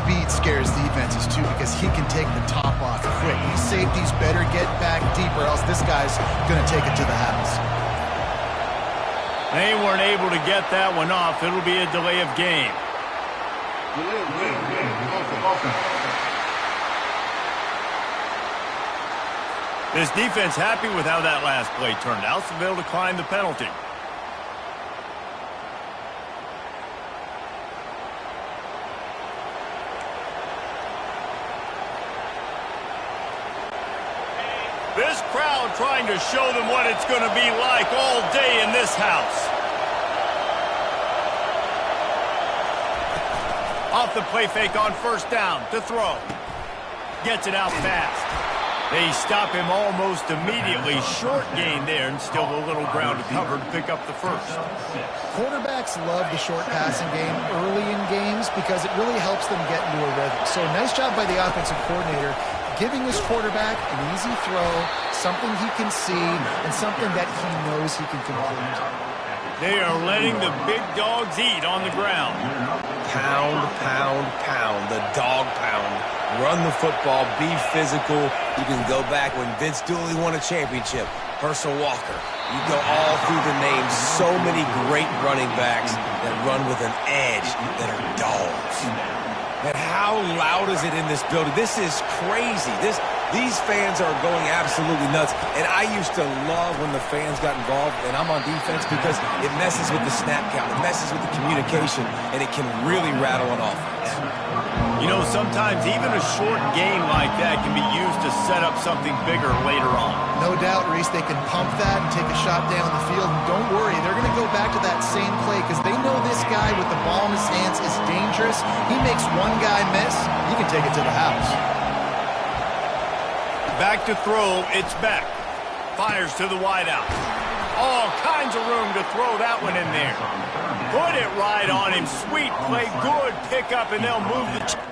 speed scares defenses, too, because he can take the top off quick. These safeties better get back deeper, else this guy's going to take it to the house. They weren't able to get that one off. It'll be a delay of game. This defense happy with how that last play turned out, so they'll decline the penalty. This crowd trying to show them what it's going to be like all day in this house. Off the play fake on first down to throw. Gets it out fast. They stop him almost immediately. Short gain there, and still a little ground to cover to pick up the first. Quarterbacks love the short passing game early in games because it really helps them get into a rhythm. So nice job by the offensive coordinator giving his quarterback an easy throw, something he can see, and something that he knows he can complete. They are letting the big dogs eat on the ground. Pound, pound, pound. The dog pound. Run the football. Be physical. You can go back when Vince Dooley won a championship. Herschel Walker. You go all through the names. So many great running backs that run with an edge that are dogs. And how loud is it in this building? This is crazy. These fans are going absolutely nuts. And I used to love when the fans got involved, and I'm on defense, because it messes with the snap count. It messes with the communication, and it can really rattle an offense. You know, sometimes even a short game like that can be used to set up something bigger later on. No doubt, Reese, they can pump that and take a shot down the field. And don't worry, they're going to go back to that same play because they know this guy with the ball in his hands is dangerous. He makes one guy miss, he can take it to the house. Back to throw, it's Beck. Fires to the wideout. All kinds of room to throw that one in there. Put it right on him. Sweet play, good pickup, and they'll move the...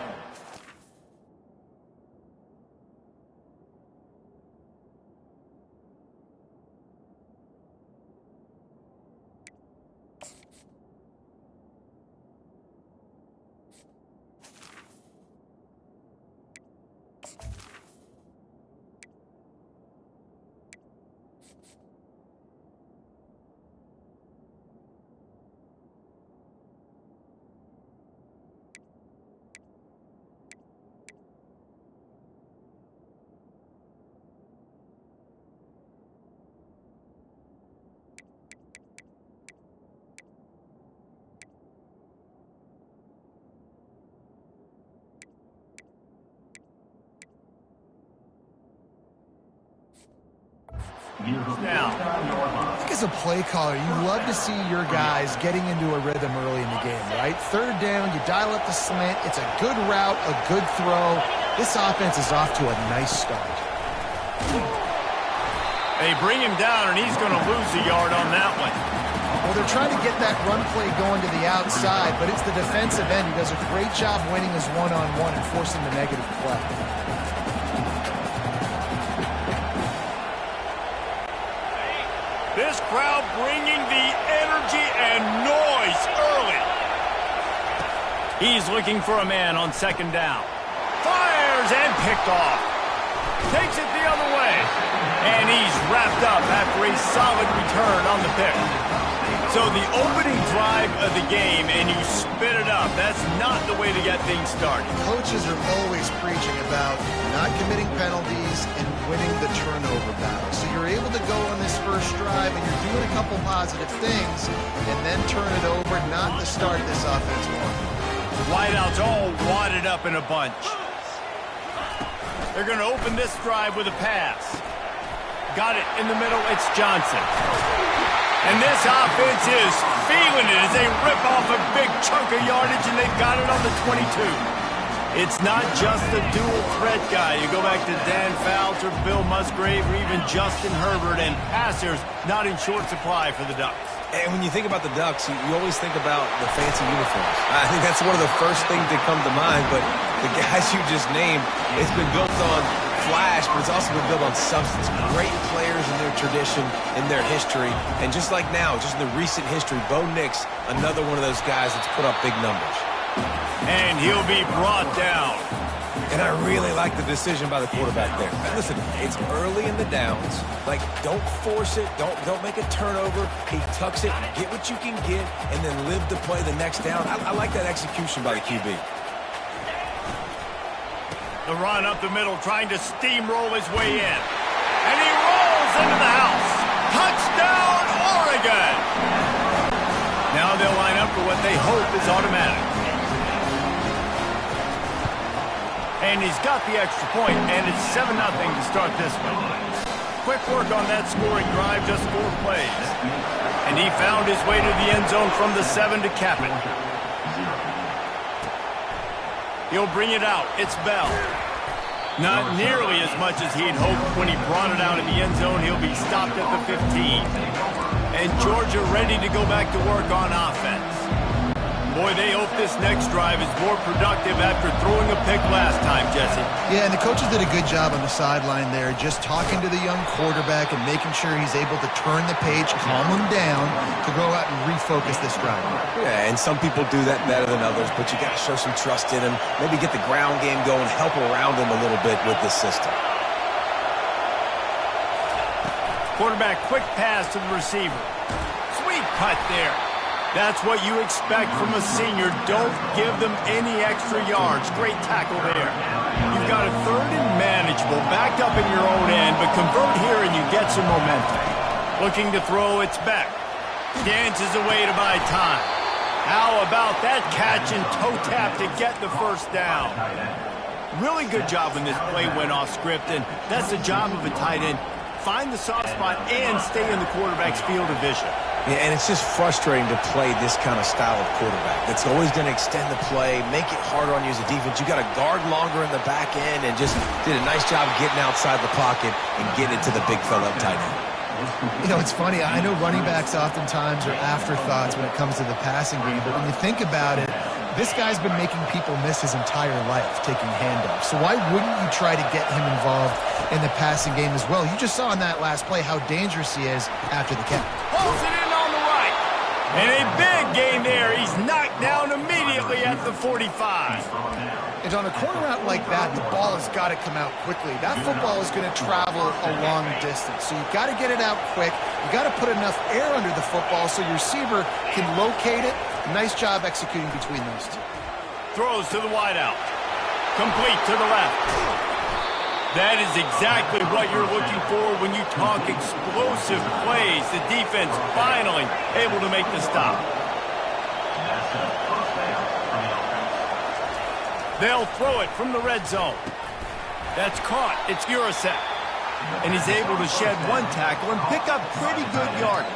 Now, I think as a play caller, you love to see your guys getting into a rhythm early in the game, right? Third down, you dial up the slant. It's a good route, a good throw. This offense is off to a nice start. They bring him down, and he's going to lose a yard on that one. Well, they're trying to get that run play going to the outside, but it's the defensive end who does a great job winning his one-on-one and forcing the negative play. This crowd bringing the energy and noise early. He's looking for a man on second down. Fires and picked off. Takes it the other way. And he's wrapped up after a solid return on the pick. So the opening drive of the game, and you spit it up. That's not the way to get things started. Coaches are always preaching about not committing penalties and winning the turnover battle. So you're able to go on this first drive, and you're doing a couple positive things, and then turn it over, not the start of this offensive one. Wideouts all wadded up in a bunch. They're going to open this drive with a pass. Got it in the middle. It's Johnson. And this offense is feeling it as they rip off a big chunk of yardage, and they've got it on the 22. It's not just a dual threat guy. You go back to Dan Fouts or Bill Musgrave or even Justin Herbert, and passers not in short supply for the Ducks. And when you think about the Ducks, you always think about the fancy uniforms. I think that's one of the first things that come to mind, but the guys you just named, it's been built on flash, but it's also been built on substance. Great players in their tradition, in their history, and just like now, just in the recent history, Bo Nix, another one of those guys that's put up big numbers. And he'll be brought down. And I really like the decision by the quarterback there. Now, listen, it's early in the downs. Like, don't force it. Don't make a turnover. He tucks it, get what you can get, and then live to play the next down. I like that execution by the QB. The run up the middle, trying to steamroll his way in. And he rolls into the house. Touchdown, Oregon! Now they'll line up for what they hope is automatic. And he's got the extra point, and it's 7-0 to start this one. Quick work on that scoring drive, just 4 plays. And he found his way to the end zone from the 7 to cap it. He'll bring it out. It's Bell. Not nearly as much as he'd hoped when he brought it out in the end zone. He'll be stopped at the 15. And Georgia ready to go back to work on offense. Boy, they hope this next drive is more productive after throwing a pick last time, Jesse. Yeah, and the coaches did a good job on the sideline there, just talking to the young quarterback and making sure he's able to turn the page, calm him down, to go out and refocus this drive. Yeah, and some people do that better than others, but you got to show some trust in him. Maybe get the ground game going, help around him a little bit with this system. Quarterback, quick pass to the receiver. Sweet cut there. That's what you expect from a senior. Don't give them any extra yards. Great tackle there. You've got a 3rd and manageable, backed up in your own end, but convert here and you get some momentum. Looking to throw, it's back. Dances away to buy time. How about that catch and toe tap to get the first down? Really good job when this play went off script, and that's the job of a tight end. Find the soft spot and stay in the quarterback's field of vision. Yeah, and it's just frustrating to play this kind of style of quarterback. That's always going to extend the play, make it harder on you as a defense. You got to guard longer in the back end, and just did a nice job getting outside the pocket and getting it to the big fella up tight end. You know, it's funny. I know running backs oftentimes are afterthoughts when it comes to the passing game, but when you think about it, this guy's been making people miss his entire life taking handoffs. So why wouldn't you try to get him involved in the passing game as well? You just saw in that last play how dangerous he is after the catch. Pulls it in on the right. And a big gain there. He's knocked down immediately at the 45. And on a corner route like that, the ball has got to come out quickly. That football is going to travel a long distance. So you've got to get it out quick. You've got to put enough air under the football so your receiver can locate it. Nice job executing between those two. Throws to the wideout. Complete to the left. That is exactly what you're looking for when you talk explosive plays. The defense finally able to make the stop. They'll throw it from the red zone. That's caught. It's Urasek. And he's able to shed 1 tackle and pick up pretty good yardage.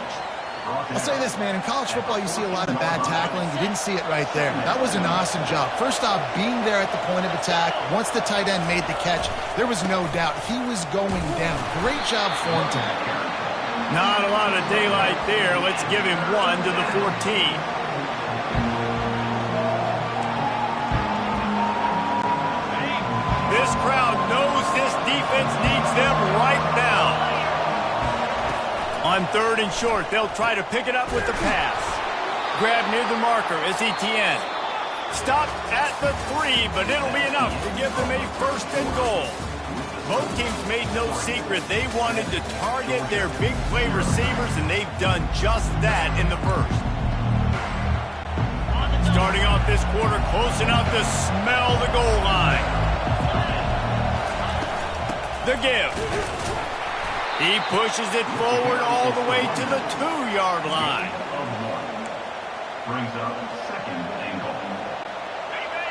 I'll say this, man. In college football, you see a lot of bad tackling. You didn't see it right there. That was an awesome job. First off, being there at the point of attack. Once the tight end made the catch, there was no doubt he was going down. Great job for him tonight. Not a lot of daylight there. Let's give him 1 to the 14. This crowd knows this defense needs them right now. On 3rd and short, they'll try to pick it up with the pass. Grab near the marker is Etienne. Stopped at the 3, but it'll be enough to give them a 1st and goal. Both teams made no secret. They wanted to target their big play receivers, and they've done just that in the 1st. Starting off this quarter close enough to smell the goal line. The give. He pushes it forward all the way to the 2-yard line. Brings up 2nd and goal.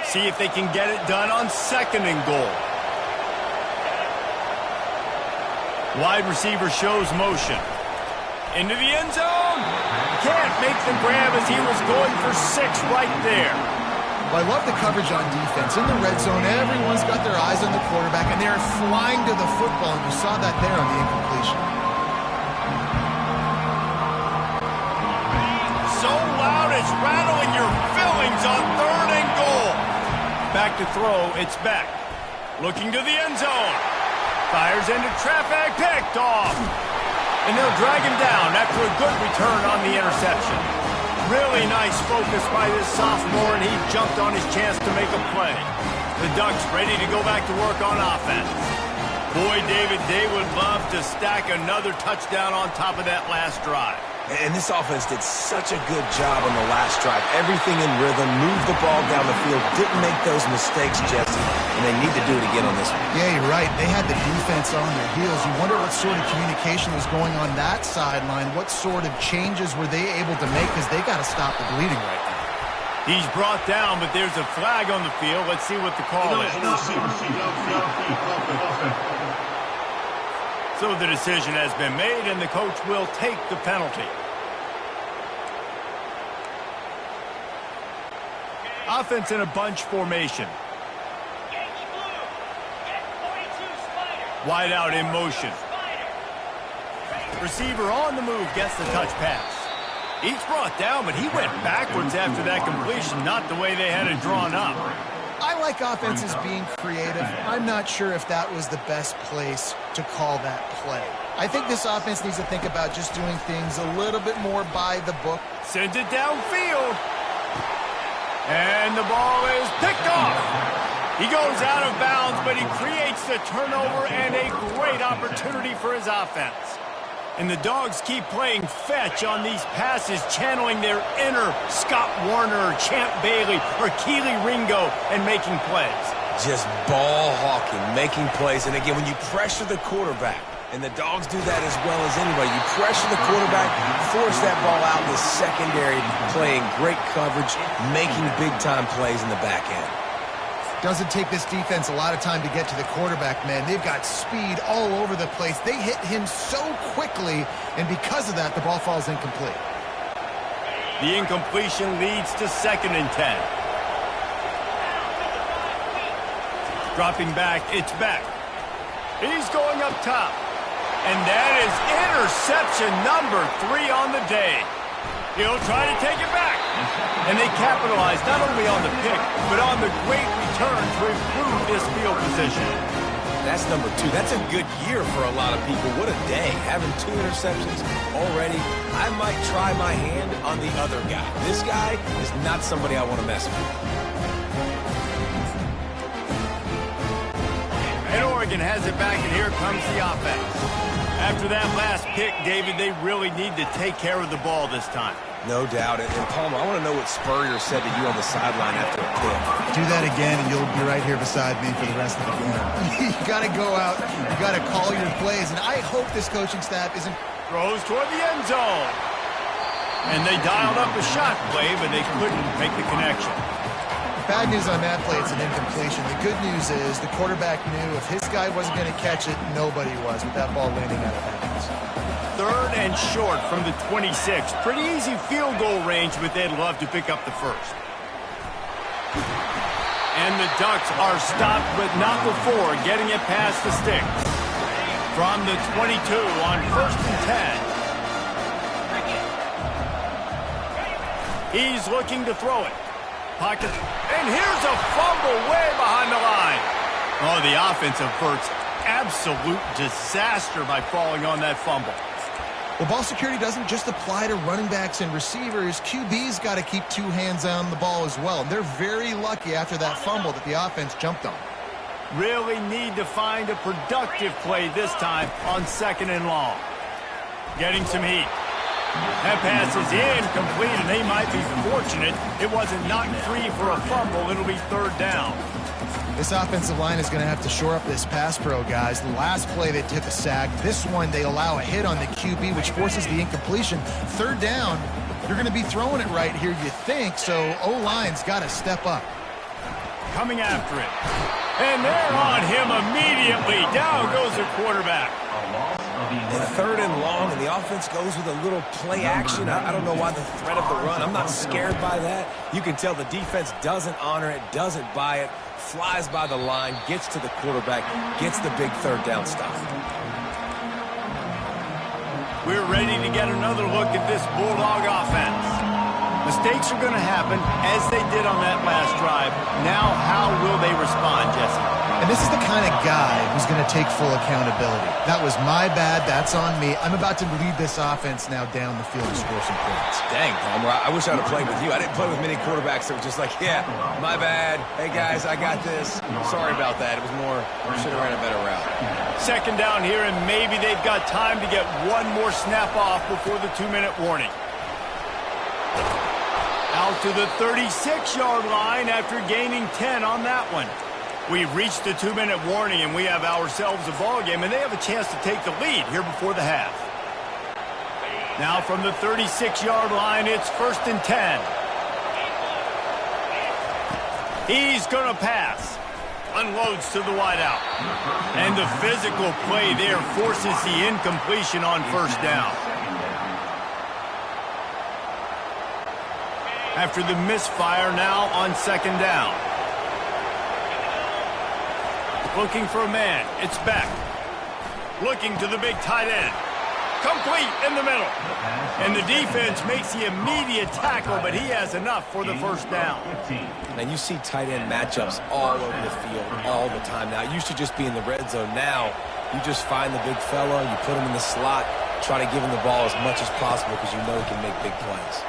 See if they can get it done on 2nd and goal. Wide receiver shows motion. Into the end zone. Can't make the grab as he was going for 6 right there. Well, I love the coverage on defense. In the red zone, everyone's got their eyes on the quarterback, and they're flying to the football, and you saw that there on the incompletion. So loud it's rattling your fillings on 3rd and goal. Back to throw, it's back. Looking to the end zone. Fires into traffic, picked off. And they'll drag him down after a good return on the interception. Really nice focus by this sophomore, and he jumped on his chance to make a play. The Ducks ready to go back to work on offense. Boy, David, they would love to stack another touchdown on top of that last drive. And this offense did such a good job on the last drive. Everything in rhythm, moved the ball down the field, didn't make those mistakes, Jesse, and they need to do it again on this one. Yeah, you're right. They had the defense on their heels. You wonder what sort of communication was going on that sideline. What sort of changes were they able to make, because they got to stop the bleeding right now. He's brought down, but there's a flag on the field. Let's see what the call is. So the decision has been made, and the coach will take the penalty. Offense in a bunch formation. Wide out in motion. Receiver on the move gets the touch pass. He's brought down, but he went backwards after that completion, not the way they had it drawn up. I like offenses being creative. I'm not sure if that was the best place to call that play. I think this offense needs to think about just doing things a little bit more by the book. Sends it downfield. And the ball is picked off. He goes out of bounds, but he creates the turnover and a great opportunity for his offense. And the Dogs keep playing fetch on these passes, channeling their inner Scott Warner, Champ Bailey, or Keely Ringo, and making plays. Just ball hawking, making plays. And again, when you pressure the quarterback, and the Dogs do that as well as anybody, you pressure the quarterback, force that ball out in the secondary, playing great coverage, making big-time plays in the back end. Doesn't take this defense a lot of time to get to the quarterback, man. They've got speed all over the place. They hit him so quickly, and because of that, the ball falls incomplete. The incompletion leads to 2nd and 10. Dropping back, it's back. He's going up top. And that is interception number 3 on the day. He'll try to take it back. And they capitalize not only on the pick, but on the great return to improve this field position. That's number 2. That's a good year for a lot of people. What a day. Having 2 interceptions already. I might try my hand on the other guy. This guy is not somebody I want to mess with. And Oregon has it back, and here comes the offense. After that last pick, David, they really need to take care of the ball this time. No doubt. And Palmer, I want to know what Spurrier said to you on the sideline after a pick. Do that again, and you'll be right here beside me for the rest of the game. You got to go out. You got to call your plays, and I hope this coaching staff isn't... Throws toward the end zone. And they dialed up a shot play, but they couldn't make the connection. Bad news on that play, it's an incompletion. The good news is the quarterback knew if his guy wasn't going to catch it, nobody was with that ball landing out of bounds. 3rd and short from the 26. Pretty easy field goal range, but they'd love to pick up the first. And the Ducks are stopped, but not before getting it past the sticks. From the 22 on 1st and 10. He's looking to throw it. Pocket, and here's a fumble way behind the line. Oh, the offense averts absolute disaster by falling on that fumble. Well, ball security doesn't just apply to running backs and receivers. QB's got to keep 2 hands on the ball as well. And they're very lucky after that fumble that the offense jumped on. Really need to find a productive play this time on 2nd and long. Getting some heat. That pass is incomplete, and they might be fortunate it wasn't knocked free for a fumble. It'll be 3rd down. This offensive line is going to have to shore up this pass pro, guys. The last play they took a sack. This one they allow a hit on the QB, which forces the incompletion. 3rd down, you're going to be throwing it right here, you think, so O-line's got to step up. Coming after it. And they're on him immediately. Down goes the quarterback. And 3rd and long, and the offense goes with a little play action. I don't know why the threat of the run. I'm not scared by that. You can tell the defense doesn't honor it, doesn't buy it, flies by the line, gets to the quarterback, gets the big 3rd down stop. We're ready to get another look at this Bulldog offense. Mistakes are going to happen, as they did on that last drive. Now, how will they respond, Jesse. And this is the kind of guy who's going to take full accountability. That was my bad. That's on me. I'm about to lead this offense now down the field and score some points. Dang, Palmer, I wish I would have played with you. I didn't play with many quarterbacks that were just like, yeah, my bad. Hey, guys, I got this. Sorry about that. It was more, should have ran a better route. Second down here, and maybe they've got time to get one more snap off before the 2-minute warning. Out to the 36-yard line after gaining 10 on that one. We've reached the 2-minute warning, and we have ourselves a ball game, and they have a chance to take the lead here before the half. Now from the 36-yard line, it's 1st and 10. He's going to pass. Unloads to the wideout. And the physical play there forces the incompletion on 1st down. After the misfire, now on 2nd down. Looking for a man. It's Beck. Looking to the big tight end. Complete in the middle. And the defense makes the immediate tackle, but he has enough for the 1st down. And you see tight end matchups all over the field all the time now. It used to just be in the red zone. Now you just find the big fella, you put him in the slot, try to give him the ball as much as possible because you know he can make big plays.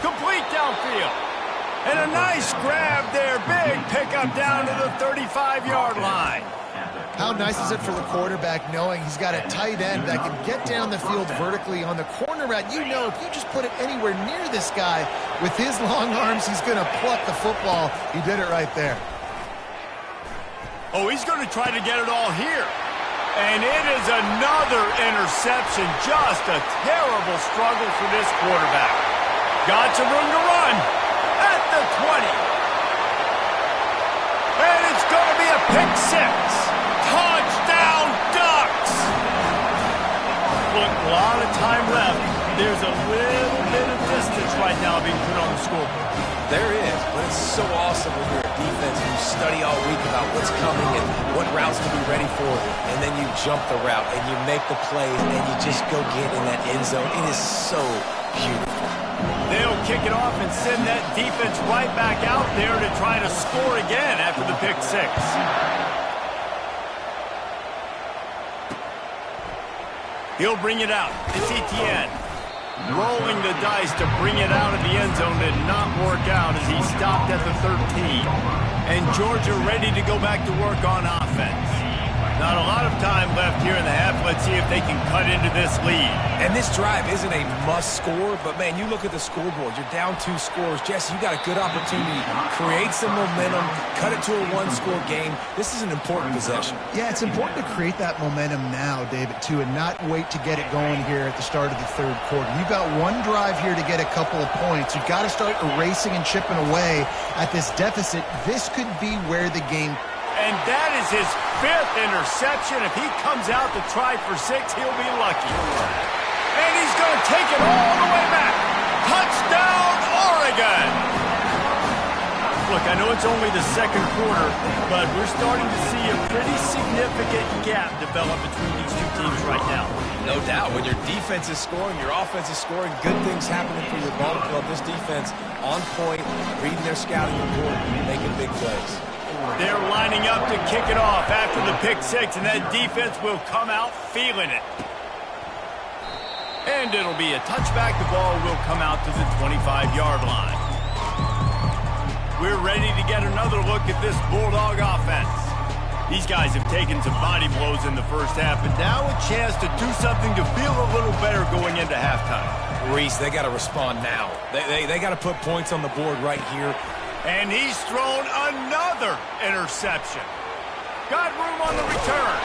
Complete downfield. And a nice grab there. Big pickup down to the 35-yard line. How nice is it for the quarterback knowing he's got a tight end that can get down the field vertically on the corner route? You know, if you just put it anywhere near this guy with his long arms, he's going to pluck the football. He did it right there. Oh, he's going to try to get it all here. And it is another interception. Just a terrible struggle for this quarterback. Got some room to run at the 20. And it's going to be a pick 6. Touchdown, Ducks! Look, a lot of time left. There's a little bit of distance right now being put on the scoreboard. There is, but it's so awesome when you're a defense and you study all week about what's coming and what routes to be ready for, and then you jump the route and you make the plays and you just go get in that end zone. It is so beautiful. They'll kick it off and send that defense right back out there to try to score again after the pick 6. He'll bring it out. It's Etienne. Rolling the dice to bring it out of the end zone did not work out as he stopped at the 13. And Georgia ready to go back to work on offense. Not a lot of time left here in the half. Let's see if they can cut into this lead. And this drive isn't a must score, but man, you look at the scoreboard. You're down 2 scores. Jesse, you got a good opportunity. Create some momentum. Cut it to a 1-score game. This is an important possession. Yeah, it's important to create that momentum now, David, too, and not wait to get it going here at the start of the 3rd quarter. You've got one drive here to get a couple of points. You've got to start erasing and chipping away at this deficit. This could be where the game... And that is his 5th interception. If he comes out to try for 6, he'll be lucky. And he's going to take it all the way back. Touchdown, Oregon! Look, I know it's only the 2nd quarter, but we're starting to see a pretty significant gap develop between these two teams right now. No doubt. When your defense is scoring, your offense is scoring, good things happening for your ball club. This defense on point, reading their scouting report, making big plays. They're lining up to kick it off after the pick 6, and that defense will come out feeling it. And it'll be a touchback. The ball will come out to the 25-yard line. We're ready to get another look at this Bulldog offense. These guys have taken some body blows in the first half, and now a chance to do something to feel a little better going into halftime. Reese, they got to respond now. They got to put points on the board right here. And he's thrown another interception. Got room on the return.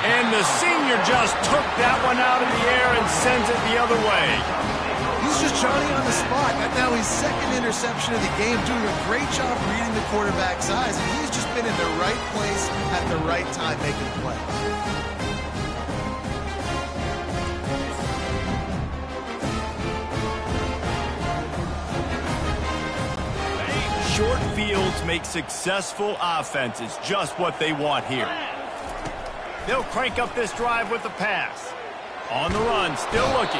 And the senior just took that one out of the air and sends it the other way. He's just Johnny on the spot. And now his 2nd interception of the game, doing a great job reading the quarterback's eyes. And he's just been in the right place at the right time making plays. Short fields make successful offenses just what they want here. They'll crank up this drive with the pass. On the run, still looking.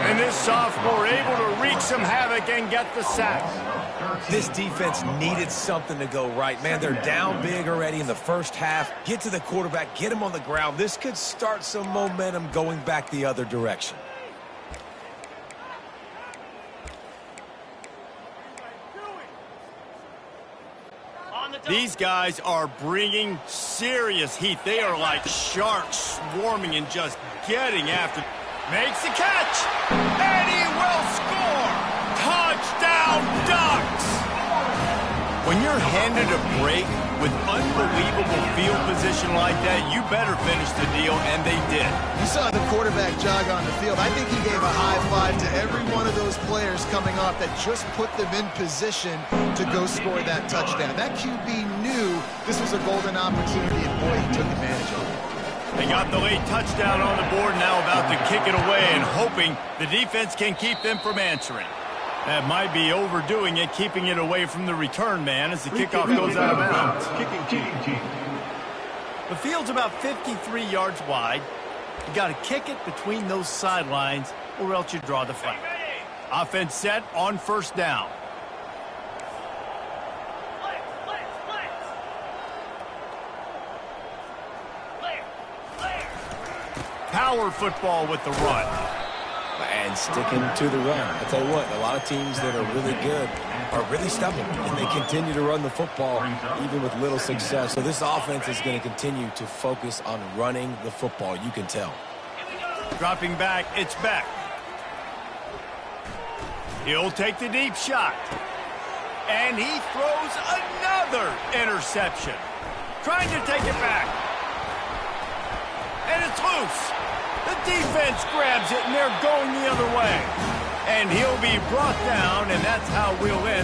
And this sophomore able to wreak some havoc and get the sack. This defense needed something to go right. Man, they're down big already in the first half. Get to the quarterback, get him on the ground. This could start some momentum going back the other direction. These guys are bringing serious heat. They are like sharks swarming and just getting after. Makes the catch, and he will score. Touchdown, Ducks! When you're handed a break with unbelievable field position like that, you better finish the deal, and they did. You saw the quarterback jog on the field. I think he gave a high five to every one of those players coming off that just put them in position to go score that touchdown. That QB knew this was a golden opportunity, and boy, he took advantage of it. They got the late touchdown on the board, now about to kick it away and hoping the defense can keep them from answering. That might be overdoing it, keeping it away from the return man as the kickoff goes out of bounds. The field's about 53 yards wide. You got to kick it between those sidelines or else you draw the flag. Offense set on first down. Power football with the run. And sticking to the run. I tell you what, a lot of teams that are really good are really stubborn, and they continue to run the football even with little success. So this offense is going to continue to focus on running the football. You can tell. Dropping back, it's Beck. He'll take the deep shot. And he throws another interception. Trying to take it back. And it's loose. The defense grabs it, and they're going the other way. And he'll be brought down, and that's how we'll end.